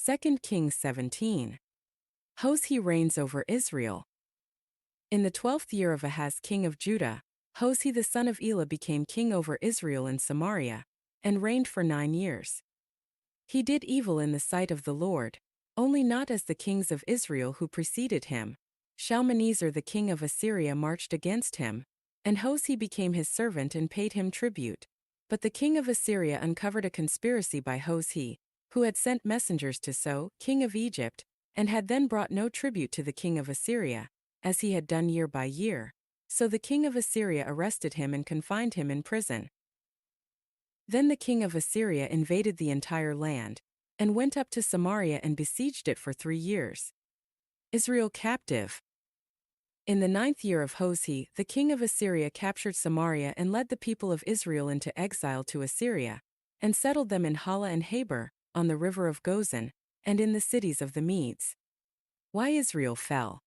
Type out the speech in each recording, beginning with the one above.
2 Kings 17. Hoshea reigns over Israel. In the 12th year of Ahaz king of Judah, Hoshea the son of Elah became king over Israel in Samaria, and reigned for 9 years. He did evil in the sight of the Lord, only not as the kings of Israel who preceded him. Shalmaneser the king of Assyria marched against him, and Hoshea became his servant and paid him tribute. But the king of Assyria uncovered a conspiracy by Hoshea, who had sent messengers to So, king of Egypt, and had then brought no tribute to the king of Assyria, as he had done year by year. So the king of Assyria arrested him and confined him in prison. Then the king of Assyria invaded the entire land, and went up to Samaria and besieged it for 3 years. Israel captive. In the 9th year of Hoshea, the king of Assyria captured Samaria and led the people of Israel into exile to Assyria, and settled them in Hala and Habor, on the river of Gozan, and in the cities of the Medes. Why Israel fell.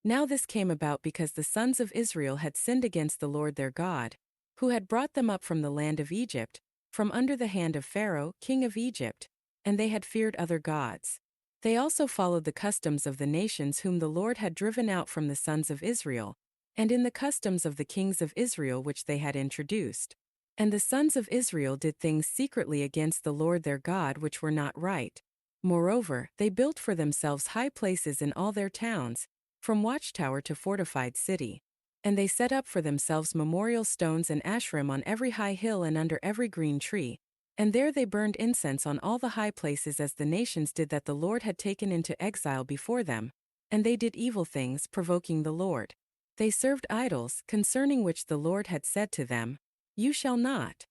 Now this came about because the sons of Israel had sinned against the Lord their God, who had brought them up from the land of Egypt, from under the hand of Pharaoh, king of Egypt, and they had feared other gods. They also followed the customs of the nations whom the Lord had driven out from the sons of Israel, and in the customs of the kings of Israel which they had introduced. And the sons of Israel did things secretly against the Lord their God which were not right. Moreover, they built for themselves high places in all their towns, from watchtower to fortified city. And they set up for themselves memorial stones and Asherim on every high hill and under every green tree, and there they burned incense on all the high places as the nations did that the Lord had taken into exile before them, and they did evil things, provoking the Lord. They served idols, concerning which the Lord had said to them, "You shall not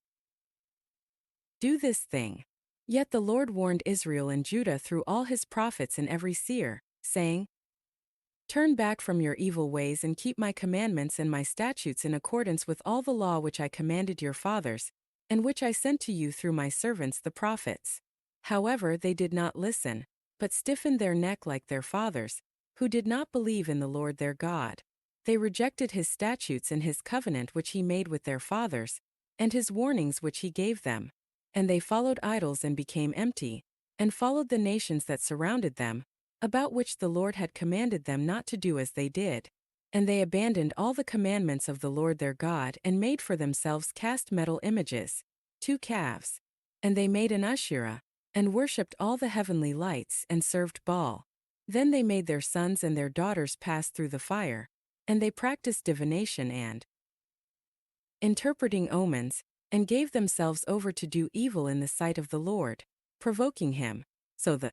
do this thing." Yet the Lord warned Israel and Judah through all his prophets and every seer, saying, "Turn back from your evil ways and keep my commandments and my statutes in accordance with all the law which I commanded your fathers, and which I sent to you through my servants the prophets." However, they did not listen, but stiffened their neck like their fathers, who did not believe in the Lord their God. They rejected his statutes and his covenant which he made with their fathers, and his warnings which he gave them. And they followed idols and became empty, and followed the nations that surrounded them, about which the Lord had commanded them not to do as they did. And they abandoned all the commandments of the Lord their God and made for themselves cast metal images, 2 calves. And they made an Asherah, and worshipped all the heavenly lights and served Baal. Then they made their sons and their daughters pass through the fire, and they practiced divination and interpreting omens, and gave themselves over to do evil in the sight of the Lord, provoking him. So the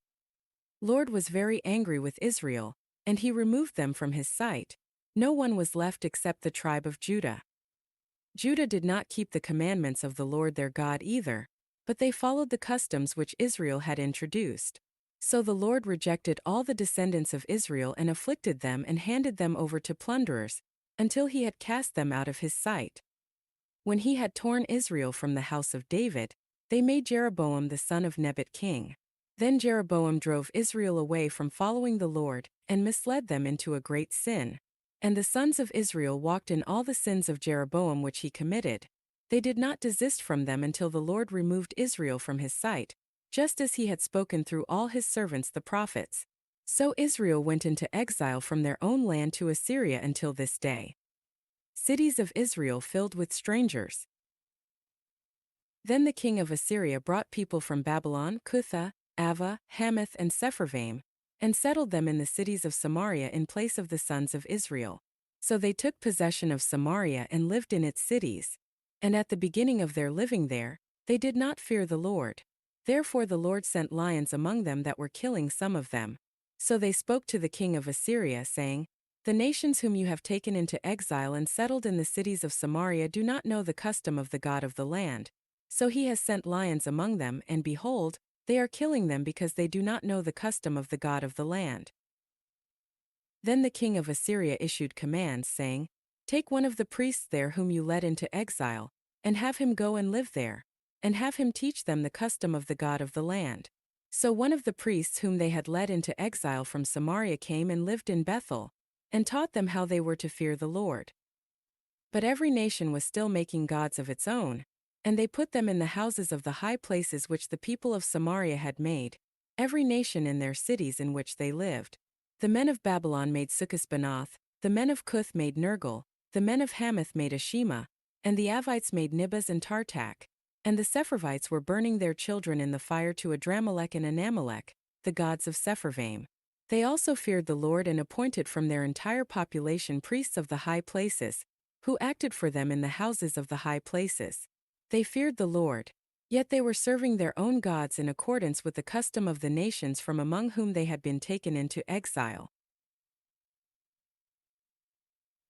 Lord was very angry with Israel, and he removed them from his sight. No one was left except the tribe of Judah. Judah did not keep the commandments of the Lord their God either, but they followed the customs which Israel had introduced. So the Lord rejected all the descendants of Israel and afflicted them and handed them over to plunderers, until he had cast them out of his sight. When he had torn Israel from the house of David, they made Jeroboam the son of Nebat king. Then Jeroboam drove Israel away from following the Lord, and misled them into a great sin. And the sons of Israel walked in all the sins of Jeroboam which he committed. They did not desist from them until the Lord removed Israel from his sight, just as he had spoken through all his servants the prophets. So Israel went into exile from their own land to Assyria until this day. Cities of Israel filled with strangers. Then the king of Assyria brought people from Babylon, Cutha, Ava, Hamath and Sepharvaim, and settled them in the cities of Samaria in place of the sons of Israel. So they took possession of Samaria and lived in its cities. And at the beginning of their living there, they did not fear the Lord. Therefore the Lord sent lions among them that were killing some of them. So they spoke to the king of Assyria, saying, "The nations whom you have taken into exile and settled in the cities of Samaria do not know the custom of the God of the land. So he has sent lions among them, and behold, they are killing them because they do not know the custom of the God of the land." Then the king of Assyria issued commands, saying, "Take one of the priests there whom you led into exile, and have him go and live there, and have him teach them the custom of the God of the land." So one of the priests whom they had led into exile from Samaria came and lived in Bethel, and taught them how they were to fear the Lord. But every nation was still making gods of its own, and they put them in the houses of the high places which the people of Samaria had made, every nation in their cities in which they lived. The men of Babylon made Sukkot-Benoth, the men of Cuth made Nergal, the men of Hamath made Ashima, and the Avites made Nibaz and Tartak, and the Sepharvites were burning their children in the fire to Adramelech and Anamelech, the gods of Sepharvaim. They also feared the Lord and appointed from their entire population priests of the high places, who acted for them in the houses of the high places. They feared the Lord, yet they were serving their own gods in accordance with the custom of the nations from among whom they had been taken into exile.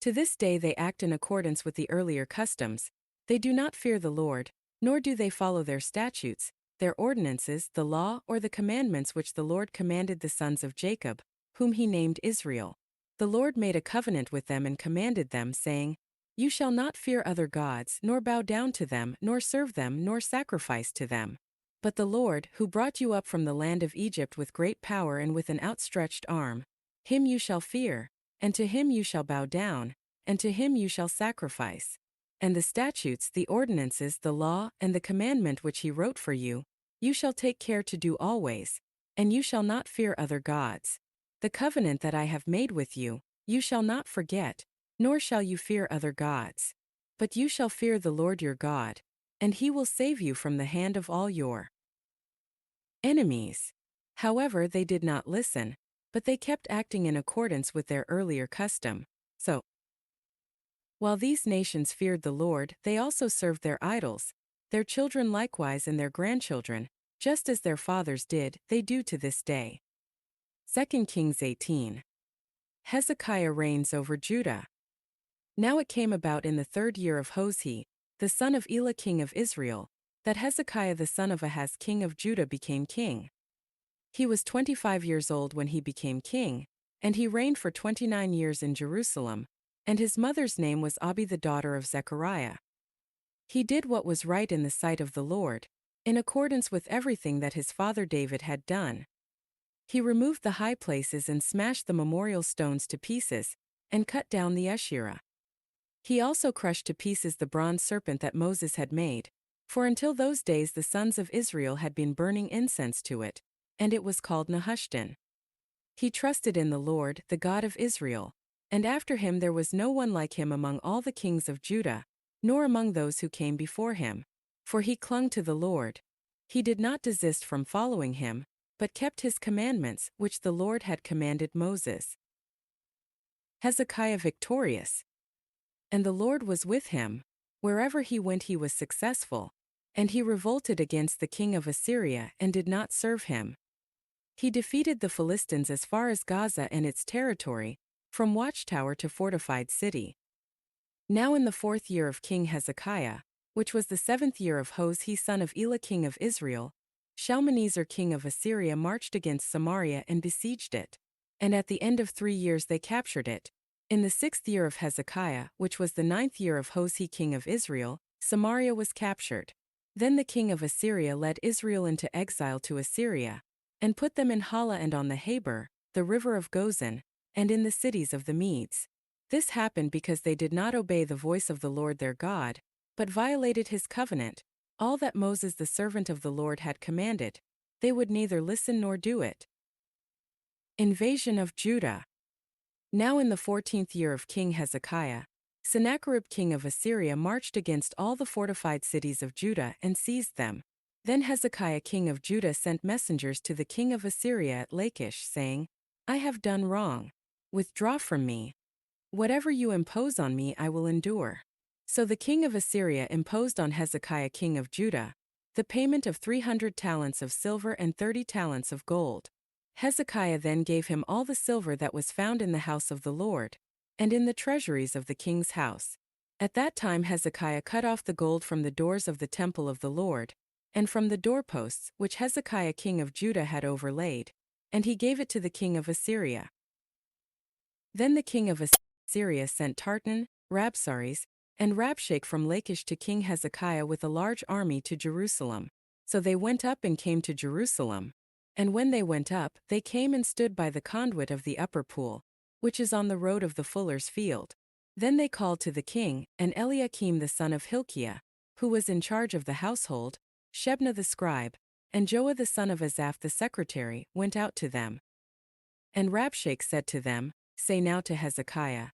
To this day they act in accordance with the earlier customs. They do not fear the Lord, nor do they follow their statutes, their ordinances, the law or the commandments which the Lord commanded the sons of Jacob, whom he named Israel. The Lord made a covenant with them and commanded them, saying, "You shall not fear other gods, nor bow down to them, nor serve them, nor sacrifice to them. But the Lord, who brought you up from the land of Egypt with great power and with an outstretched arm, him you shall fear, and to him you shall bow down, and to him you shall sacrifice. And the statutes, the ordinances, the law, and the commandment which he wrote for you, you shall take care to do always, and you shall not fear other gods. The covenant that I have made with you, you shall not forget, nor shall you fear other gods. But you shall fear the Lord your God, and he will save you from the hand of all your enemies." However, they did not listen, but they kept acting in accordance with their earlier custom. So, while these nations feared the Lord, they also served their idols. Their children likewise and their grandchildren, just as their fathers did, they do to this day. 2 Kings 18. Hezekiah reigns over Judah. Now it came about in the 3rd year of Hoshea, the son of Elah king of Israel, that Hezekiah the son of Ahaz king of Judah became king. He was 25 years old when he became king, and he reigned for 29 years in Jerusalem, and his mother's name was Abi the daughter of Zechariah. He did what was right in the sight of the Lord, in accordance with everything that his father David had done. He removed the high places and smashed the memorial stones to pieces, and cut down the Asherah. He also crushed to pieces the bronze serpent that Moses had made, for until those days the sons of Israel had been burning incense to it, and it was called Nehushtan. He trusted in the Lord, the God of Israel, and after him there was no one like him among all the kings of Judah, nor among those who came before him. For he clung to the Lord. He did not desist from following him, but kept his commandments, which the Lord had commanded Moses. Hezekiah victorious. And the Lord was with him. Wherever he went he was successful. And he revolted against the king of Assyria and did not serve him. He defeated the Philistines as far as Gaza and its territory, from watchtower to fortified city. Now in the 4th year of King Hezekiah, which was the 7th year of Hoshea son of Elah king of Israel, Shalmaneser king of Assyria marched against Samaria and besieged it. And at the end of 3 years they captured it. In the 6th year of Hezekiah, which was the 9th year of Hoshea king of Israel, Samaria was captured. Then the king of Assyria led Israel into exile to Assyria, and put them in Hala and on the Habor, the river of Gozan, and in the cities of the Medes. This happened because they did not obey the voice of the Lord their God, but violated his covenant, all that Moses the servant of the Lord had commanded. They would neither listen nor do it. Invasion of Judah. Now in the 14th year of King Hezekiah, Sennacherib king of Assyria marched against all the fortified cities of Judah and seized them. Then Hezekiah king of Judah sent messengers to the king of Assyria at Lachish, saying, "I have done wrong. Withdraw from me. Whatever you impose on me I will endure." So the king of Assyria imposed on Hezekiah king of Judah the payment of 300 talents of silver and 30 talents of gold. Hezekiah then gave him all the silver that was found in the house of the Lord, and in the treasuries of the king's house. At that time Hezekiah cut off the gold from the doors of the temple of the Lord, and from the doorposts which Hezekiah king of Judah had overlaid, and he gave it to the king of Assyria. Then the king of Assyria sent Tartan, Rabsaris, and Rabshakeh from Lachish to King Hezekiah with a large army to Jerusalem. So they went up and came to Jerusalem. And when they went up, they came and stood by the conduit of the upper pool, which is on the road of the fuller's field. Then they called to the king, and Eliakim the son of Hilkiah, who was in charge of the household, Shebna the scribe, and Joah the son of Asaph the secretary went out to them. And Rabshakeh said to them, Say now to Hezekiah,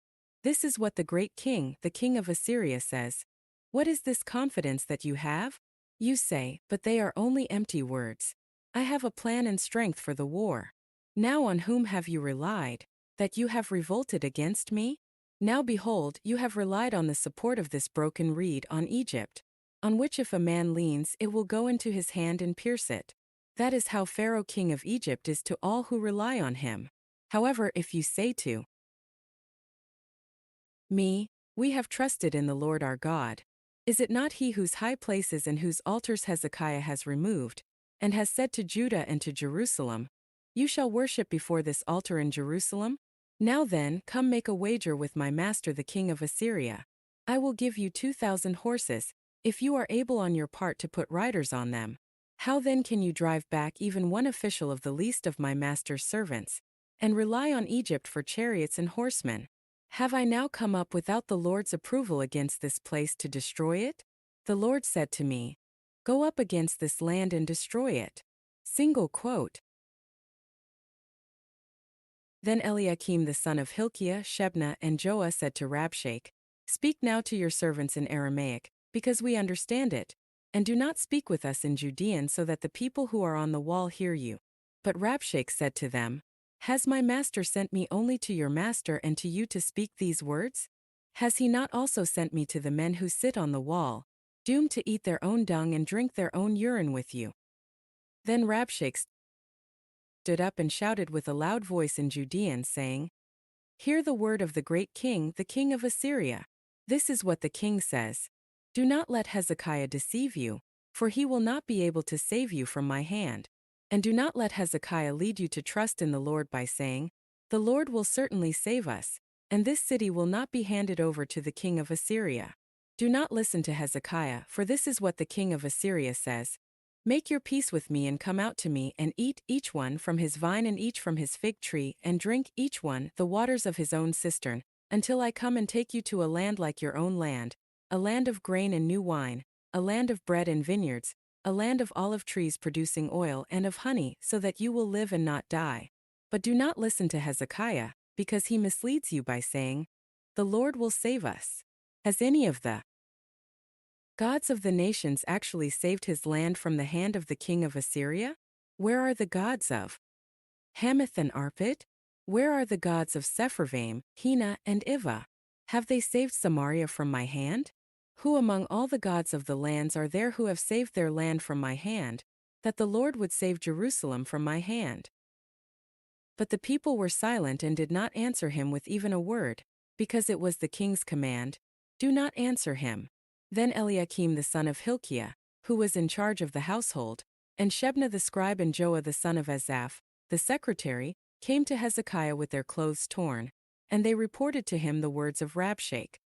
This is what the great king, the king of Assyria says. What is this confidence that you have? You say, but they are only empty words. I have a plan and strength for the war. Now on whom have you relied, that you have revolted against me? Now behold, you have relied on the support of this broken reed on Egypt, on which if a man leans it will go into his hand and pierce it. That is how Pharaoh king of Egypt is to all who rely on him. However, if you say to me, We have trusted in the Lord our God, is it not he whose high places and whose altars Hezekiah has removed, and has said to Judah and to Jerusalem, You shall worship before this altar in Jerusalem? Now then, come make a wager with my master the king of Assyria. I will give you 2,000 horses, if you are able on your part to put riders on them. How then can you drive back even one official of the least of my master's servants, and rely on Egypt for chariots and horsemen? Have I now come up without the Lord's approval against this place to destroy it? The Lord said to me, Go up against this land and destroy it. Single quote. Then Eliakim the son of Hilkiah, Shebna, and Joah said to Rabshakeh, Speak now to your servants in Aramaic, because we understand it, and do not speak with us in Judean so that the people who are on the wall hear you. But Rabshakeh said to them, Has my master sent me only to your master and to you to speak these words? Has he not also sent me to the men who sit on the wall, doomed to eat their own dung and drink their own urine with you? Then Rabshakeh stood up and shouted with a loud voice in Judean, saying, Hear the word of the great king, the king of Assyria. This is what the king says. Do not let Hezekiah deceive you, for he will not be able to save you from my hand. And do not let Hezekiah lead you to trust in the Lord by saying, The Lord will certainly save us, and this city will not be handed over to the king of Assyria. Do not listen to Hezekiah, for this is what the king of Assyria says. Make your peace with me and come out to me and eat each one from his vine and each from his fig tree and drink each one the waters of his own cistern, until I come and take you to a land like your own land, a land of grain and new wine, a land of bread and vineyards, a land of olive trees producing oil and of honey, so that you will live and not die. But do not listen to Hezekiah, because he misleads you by saying, The Lord will save us. Has any of the gods of the nations actually saved his land from the hand of the king of Assyria? Where are the gods of Hamath and Arpad? Where are the gods of Sepharvaim, Hena, and Ivah? Have they saved Samaria from my hand? Who among all the gods of the lands are there who have saved their land from my hand, that the Lord would save Jerusalem from my hand? But the people were silent and did not answer him with even a word, because it was the king's command, Do not answer him. Then Eliakim the son of Hilkiah, who was in charge of the household, and Shebna the scribe and Joah the son of Asaph, the secretary, came to Hezekiah with their clothes torn, and they reported to him the words of Rabshakeh.